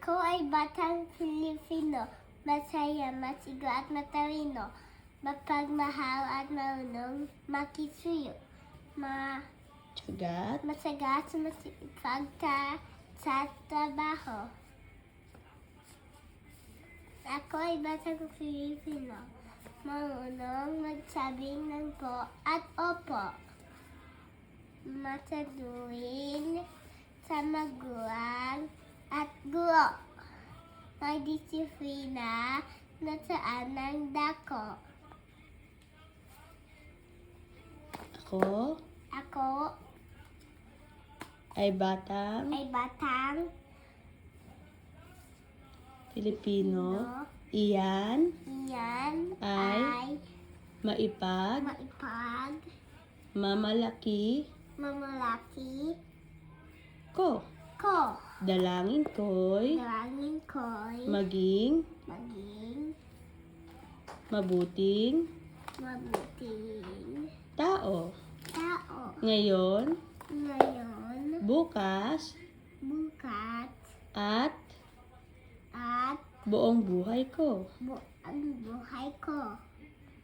Ako ay batang Pilipino, masaya, masigo at matalino, mapagmahal at marunong makisuyo, masagat, masipag sa trabaho. Ako ay batang Pilipino, marunong magsabing ng po at opo, mataduin sa magulang at guro, may disiplina na saan ng dako. Ako ay batang Pilipino. Iyan ay maipag, mamalaki ko. Dalangin ko'y maging mabuting tao. Ngayon, bukas, at buong buhay ko.